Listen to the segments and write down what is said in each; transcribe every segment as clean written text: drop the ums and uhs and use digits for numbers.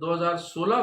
2016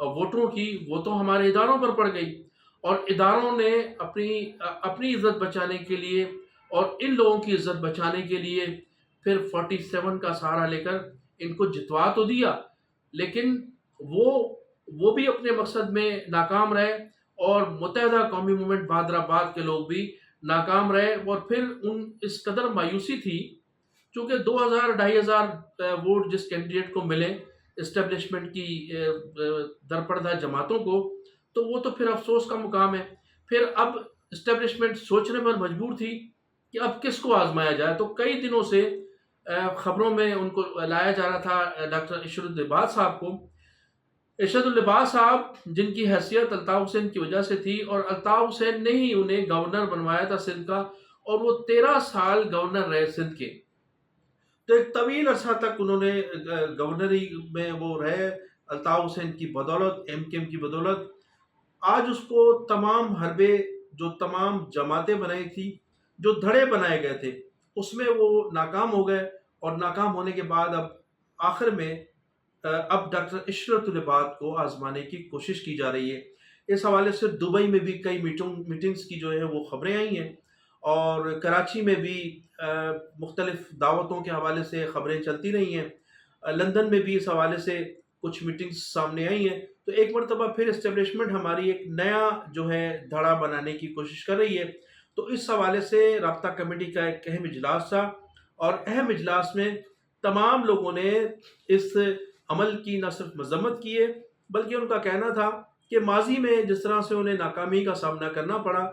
ووٹوں کی، وہ تو ہمارے اداروں پر پڑ گئی، اور اداروں نے اپنی عزت بچانے کے لیے اور ان لوگوں کی عزت بچانے کے لیے پھر 47 کا سہارا لے کر ان کو جتوا تو دیا، لیکن وہ وہ بھی اپنے مقصد میں ناکام رہے، اور متحدہ قومی موومنٹ بہادر آباد کے لوگ بھی ناکام رہے، اور پھر اس قدر مایوسی تھی، چونکہ 2000 2500 ووٹ جس کینڈیڈیٹ کو ملے اسٹیبلشمنٹ کی درپردہ جماعتوں کو، تو وہ تو پھر افسوس کا مقام ہے۔ پھر اب اسٹیبلشمنٹ سوچنے پر مجبور تھی کہ اب کس کو آزمایا جائے، تو کئی دنوں سے خبروں میں ان کو لایا جا رہا تھا ڈاکٹر ارشد العباد صاحب کو۔ ارشد العباد صاحب جن کی حیثیت الطاف حسین کی وجہ سے تھی، اور الطاف حسین نے ہی انہیں گورنر بنوایا تھا سندھ کا، اور وہ 13 سال گورنر رہے سندھ کے، تو ایک طویل عرصہ تک انہوں نے گورنری میں وہ رہے الطاف حسین کی بدولت، ایم کے ایم کی بدولت۔ آج اس کو تمام حربے، جو تمام جماعتیں بنائی تھی، جو دھڑے بنائے گئے تھے، اس میں وہ ناکام ہو گئے، اور ناکام ہونے کے بعد اب آخر میں اب ڈاکٹر اشرت العباد کو آزمانے کی کوشش کی جا رہی ہے۔ اس حوالے سے دبئی میں بھی کئی میٹنگز کی جو ہے وہ خبریں آئی ہیں، اور کراچی میں بھی مختلف دعوتوں کے حوالے سے خبریں چلتی رہی ہیں، لندن میں بھی اس حوالے سے کچھ میٹنگز سامنے آئی ہیں۔ تو ایک مرتبہ پھر اسٹیبلشمنٹ ہماری ایک نیا جو ہے دھڑا بنانے کی کوشش کر رہی ہے۔ تو اس حوالے سے رابطہ کمیٹی کا ایک اہم اجلاس تھا، اور اہم اجلاس میں تمام لوگوں نے اس عمل کی نہ صرف مذمت کی ہے، بلکہ ان کا کہنا تھا کہ ماضی میں جس طرح سے انہیں ناکامی کا سامنا کرنا پڑا،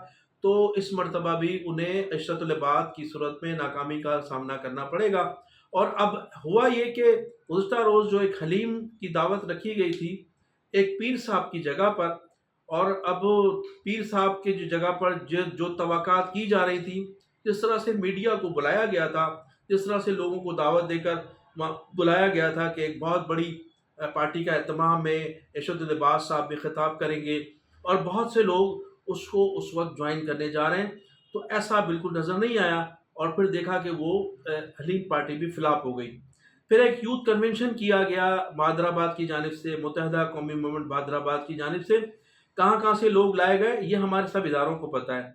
تو اس مرتبہ بھی انہیں اشرت العباد کی صورت میں ناکامی کا سامنا کرنا پڑے گا۔ اور اب ہوا یہ کہ گزشتہ روز جو ایک حلیم کی دعوت رکھی گئی تھی ایک پیر صاحب کی جگہ پر، اور اب پیر صاحب کی جگہ پر جو توقعات کی جا رہی تھی، جس طرح سے میڈیا کو بلایا گیا تھا، جس طرح سے لوگوں کو دعوت دے کر بلایا گیا تھا کہ ایک بہت بڑی پارٹی کا اہتمام میں ارشد العباد صاحب بھی خطاب کریں گے، اور بہت سے لوگ اس کو اس وقت جوائن کرنے جا رہے ہیں، تو ایسا بالکل نظر نہیں آیا، اور پھر دیکھا کہ وہ حلیم پارٹی بھی فلاپ ہو گئی۔ پھر ایک یوتھ کنونشن کیا گیا بہادر آباد کی جانب سے، متحدہ قومی موومنٹ بہادر آباد کی جانب سے، کہاں کہاں سے لوگ لائے گئے یہ ہمارے سب اداروں کو پتہ ہے،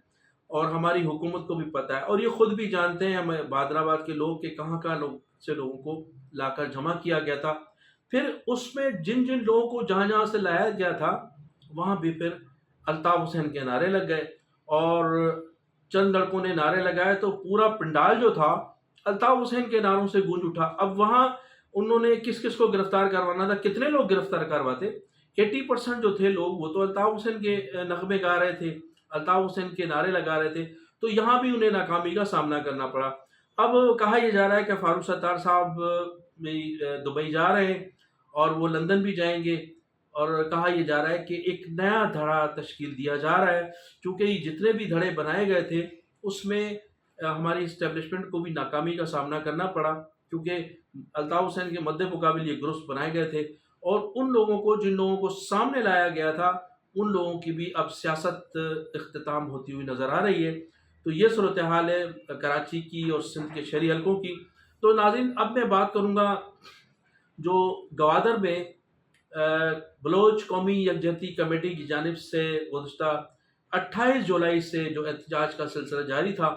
اور ہماری حکومت کو بھی پتہ ہے، اور یہ خود بھی جانتے ہیں ہمیں بہادر آباد کے لوگ کہ کہاں کہاں سے لوگوں کو لا کر جمع کیا گیا تھا۔ پھر اس میں جن جن لوگوں کو جہاں جہاں سے لایا گیا تھا، وہاں بھی پھر الطاف حسین کے نعرے لگ گئے، اور چند لڑکوں نے نعرے لگائے تو پورا پنڈال جو تھا الطاف حسین کے نعروں سے گونج اٹھا۔ اب وہاں انہوں نے کس کس کو گرفتار کروانا تھا، کتنے لوگ گرفتار کرواتے، 80% جو تھے لوگ وہ تو الطاف حسین کے نغمے گا رہے تھے، الطاف حسین کے نعرے لگا رہے تھے، تو یہاں بھی انہیں ناکامی کا سامنا کرنا پڑا۔ اب کہا یہ جا رہا ہے کہ فاروق ستار صاحب بھی دبئی جا رہے ہیں، اور وہ لندن بھی جائیں گے، اور کہا یہ جا رہا ہے کہ ایک نیا دھڑا تشکیل دیا جا رہا ہے، چونکہ یہ جتنے بھی دھڑے بنائے گئے تھے اس میں ہماری اسٹیبلشمنٹ کو بھی ناکامی کا سامنا کرنا پڑا، کیونکہ الطاف حسین کے مد مقابل یہ گروپس بنائے گئے تھے، اور ان لوگوں کو جن لوگوں کو سامنے لایا گیا تھا ان لوگوں کی بھی اب سیاست اختتام ہوتی ہوئی نظر آ رہی ہے۔ تو یہ صورتحال ہے کراچی کی اور سندھ کے شہری حلقوں کی۔ تو ناظرین، اب میں بات کروں گا جو گوادر میں بلوچ قومی یکجہتی کمیٹی کی جانب سے گزشتہ 28 جولائی سے جو احتجاج کا سلسلہ جاری تھا،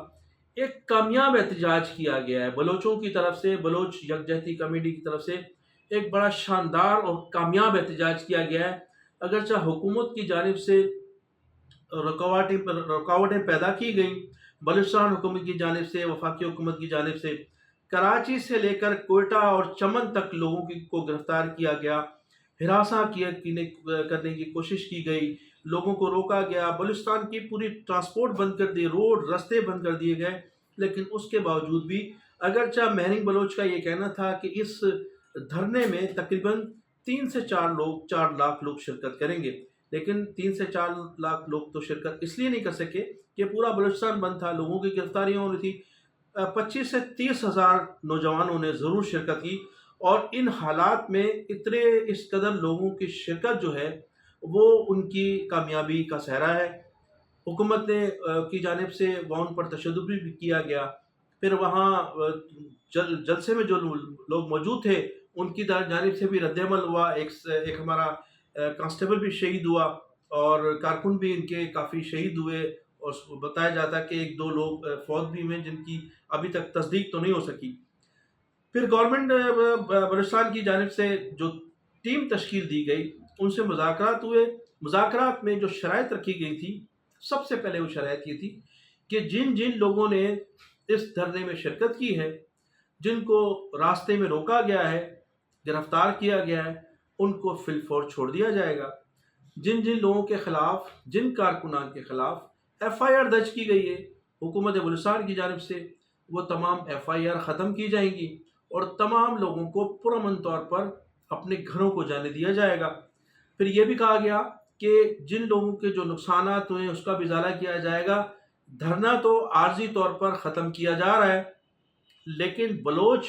ایک کامیاب احتجاج کیا گیا ہے بلوچوں کی طرف سے، بلوچ یکجہتی کمیٹی کی طرف سے ایک بڑا شاندار اور کامیاب احتجاج کیا گیا ہے۔ اگرچہ حکومت کی جانب سے رکاوٹیں پیدا کی گئیں، بلوچستان حکومت کی جانب سے، وفاقی حکومت کی جانب سے کراچی سے لے کر کوئٹہ اور چمن تک لوگوں کو گرفتار کیا گیا، ہراساں کرنے کی کوشش کی گئی، لوگوں کو روکا گیا، بلوچستان کی پوری ٹرانسپورٹ بند کر دی، روڈ رستے بند کر دیے گئے، لیکن اس کے باوجود بھی اگرچہ مہرنگ بلوچ کا یہ کہنا تھا کہ اس دھرنے میں تقریباً 3 سے 4 لاکھ لوگ شرکت کریں گے، لیکن 3 سے 4 لاکھ لوگ تو شرکت اس لیے نہیں کر سکے کہ پورا بلوچستان بند تھا، لوگوں کی گرفتاریاں ہو رہی تھی۔ 25 سے 30 ہزار نوجوانوں نے ضرور شرکت کی، اور ان حالات میں اس قدر لوگوں کی شرکت جو ہے وہ ان کی کامیابی کا سہرا ہے۔ حکومت نے کی جانب سے وہاں پر تشدد بھی کیا گیا، پھر وہاں جلسے میں جو لوگ موجود تھے ان کی جانب سے بھی رد عمل ہوا۔ ایک ہمارا کانسٹیبل بھی شہید ہوا اور کارکن بھی ان کے کافی شہید ہوئے، اور بتایا جاتا ہے کہ ایک دو لوگ فوت بھی ہوئے جن کی ابھی تک تصدیق تو نہیں ہو سکی۔ پھر گورنمنٹ بلوچستان کی جانب سے جو ٹیم تشکیل دی گئی، ان سے مذاکرات ہوئے۔ مذاکرات میں جو شرائط رکھی گئی تھی، سب سے پہلے وہ شرائط یہ تھی کہ جن جن لوگوں نے اس دھرنے میں شرکت کی ہے، جن کو راستے میں روکا گیا ہے، گرفتار کیا گیا ہے، ان کو فی الفور چھوڑ دیا جائے گا۔ جن جن لوگوں کے خلاف، جن کارکنان کے خلاف ایف آئی آر درج کی گئی ہے حکومت بلوچستان کی جانب سے، وہ تمام ایف آئی آر ختم کی جائیں گی اور تمام لوگوں کو پرامن طور پر اپنے گھروں کو جانے دیا جائے گا۔ پھر یہ بھی کہا گیا کہ جن لوگوں کے جو نقصانات ہوئے اس کا بھی ازالہ کیا جائے گا۔ دھرنا تو عارضی طور پر ختم کیا جا رہا ہے، لیکن بلوچ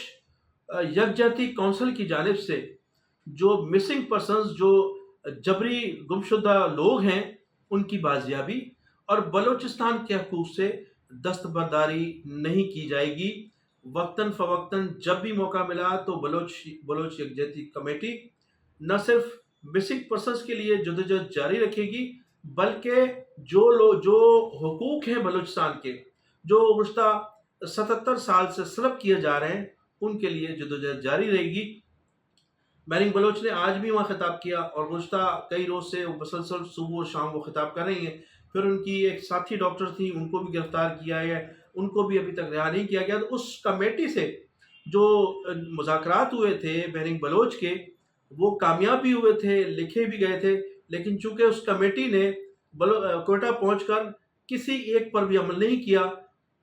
یکجہتی کونسل کی جانب سے جو مسنگ پرسنز، جو جبری گمشدہ لوگ ہیں، ان کی بازیابی اور بلوچستان کے حقوق سے دستبرداری نہیں کی جائے گی۔ وقتاً فوقتاً جب بھی موقع ملا تو بلوچ یکجہتی کمیٹی نہ صرف مسنگ پرسنز کے لیے جدوجہد جاری رکھے گی، بلکہ جو حقوق ہیں بلوچستان کے، جو گزشتہ 77 سال سے سلب کیے جا رہے ہیں، ان کے لیے جدوجہد جاری رہے گی۔ بیننگ بلوچ نے آج بھی وہاں خطاب کیا اور گزشتہ کئی روز سے مسلسل صبح و شام وہ خطاب کر رہی ہیں۔ پھر ان کی ایک ساتھی ڈاکٹر تھی، ان کو بھی گرفتار کیا ہے، ان کو بھی ابھی تک رہا نہیں کیا گیا۔ تو اس کمیٹی سے جو مذاکرات ہوئے تھے بیننگ بلوچ کے، وہ کامیاب بھی ہوئے تھے، لکھے بھی گئے تھے، لیکن چونکہ اس کمیٹی نے کوئٹہ پہنچ کر کسی ایک پر بھی عمل نہیں کیا۔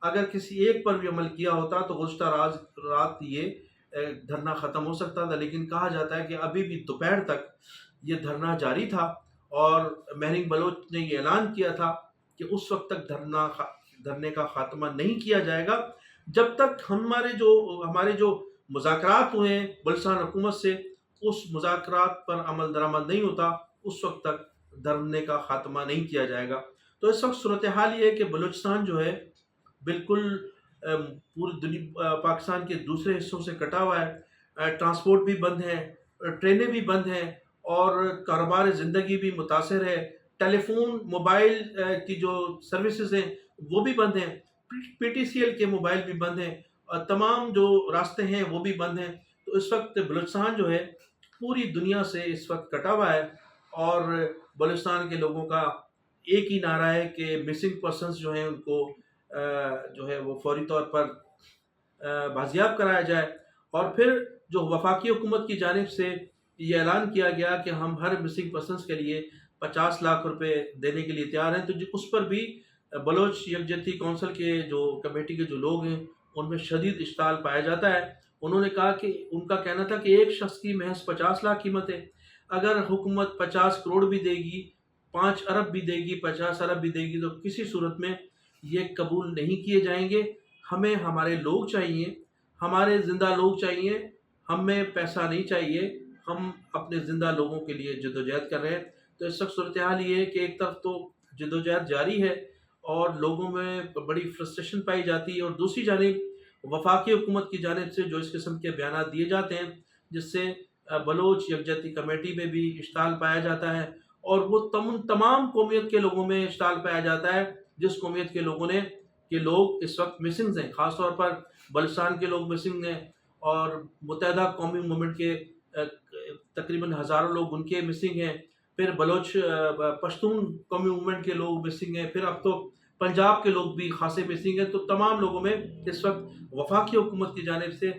اگر کسی ایک پر بھی عمل کیا ہوتا تو گزشتہ رات یہ دھرنا ختم ہو سکتا تھا، لیکن کہا جاتا ہے کہ ابھی بھی دوپہر تک یہ دھرنا جاری تھا اور مہرنگ بلوچ نے یہ اعلان کیا تھا کہ اس وقت تک دھرنے کا خاتمہ نہیں کیا جائے گا جب تک ہمارے جو مذاکرات ہوئے ہیں بلوچستان حکومت سے، اس مذاکرات پر عمل درآمد نہیں ہوتا، اس وقت تک دھرنے کا خاتمہ نہیں کیا جائے گا۔ تو اس وقت صورتحال یہ ہے کہ بلوچستان جو ہے بالکل پوری دنیا پاکستان کے دوسرے حصوں سے کٹا ہوا ہے۔ ٹرانسپورٹ بھی بند ہے، ٹرینیں بھی بند ہیں اور کاروبار زندگی بھی متاثر ہے۔ ٹیلی فون، موبائل کی جو سروسز ہیں وہ بھی بند ہیں، پی ٹی سی ایل کے موبائل بھی بند ہیں اور تمام جو راستے ہیں وہ بھی بند ہیں۔ تو اس وقت بلوچستان جو ہے پوری دنیا سے اس وقت کٹا ہوا ہے، اور بلوچستان کے لوگوں کا ایک ہی نعرہ ہے کہ مسنگ پرسنز جو ہیں ان کو جو ہے وہ فوری طور پر بازیاب کرایا جائے۔ اور پھر جو وفاقی حکومت کی جانب سے یہ اعلان کیا گیا کہ ہم ہر مسنگ پرسنز کے لیے 50 لاکھ روپے دینے کے لیے تیار ہیں، تو اس پر بھی بلوچ یکجہتی کونسل کے جو کمیٹی کے جو لوگ ہیں ان میں شدید اشتعال پایا جاتا ہے۔ انہوں نے کہا کہ ان کا کہنا تھا کہ ایک شخص کی محض 50 لاکھ قیمت ہے، اگر حکومت 50 کروڑ بھی دے گی، 5 ارب بھی دے گی، 50 ارب بھی دے گی، تو کسی صورت میں یہ قبول نہیں کیے جائیں گے۔ ہمیں ہمارے لوگ چاہیے، ہمارے زندہ لوگ چاہیے، ہمیں پیسہ نہیں چاہیے، ہم اپنے زندہ لوگوں کے لیے جدوجہد کر رہے ہیں۔ تو اس وقت صورتحال یہ ہے کہ ایک طرف تو جدوجہد جاری ہے اور لوگوں میں بڑی فرسٹریشن پائی جاتی ہے، اور دوسری جانب وفاقی حکومت کی جانب سے جو اس قسم کے بیانات دیے جاتے ہیں جس سے بلوچ یکجہتی کمیٹی میں بھی اشتعال پایا جاتا ہے، اور وہ تمام قومیت کے لوگوں میں اشتعال پایا جاتا ہے جس قومیت کے لوگ اس وقت مسنگ ہیں۔ خاص طور پر بلوچستان کے لوگ مسنگ ہیں، اور متحدہ قومی موومنٹ کے تقریباً ہزاروں لوگ ان کے مسنگ ہیں، پھر بلوچ پشتون قومی موومنٹ کے لوگ مسنگ ہیں، پھر اب تو پنجاب کے لوگ بھی خاصے مسنگ ہیں۔ تو تمام لوگوں میں اس وقت وفاقی حکومت کی جانب سے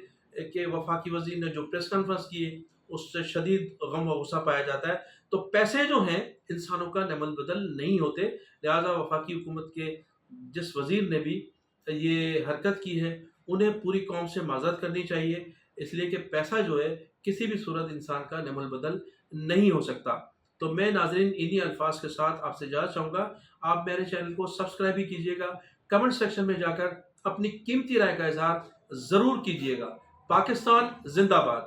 کہ وفاقی وزیر نے جو پریس کانفرنس کی ہے اس سے شدید غم و غصہ پایا جاتا ہے۔ تو پیسے جو ہیں انسانوں کا نمل بدل نہیں ہوتے، لہذا وفاقی حکومت کے جس وزیر نے بھی یہ حرکت کی ہے انہیں پوری قوم سے معذرت کرنی چاہیے، اس لیے کہ پیسہ جو ہے کسی بھی صورت انسان کا نمل بدل نہیں ہو سکتا۔ تو میں ناظرین انہی الفاظ کے ساتھ آپ سے اجازت چاہوں گا۔ آپ میرے چینل کو سبسکرائب بھی کیجیے گا، کمنٹ سیکشن میں جا کر اپنی قیمتی رائے کا اظہار ضرور کیجیے گا۔ پاکستان زندہ باد۔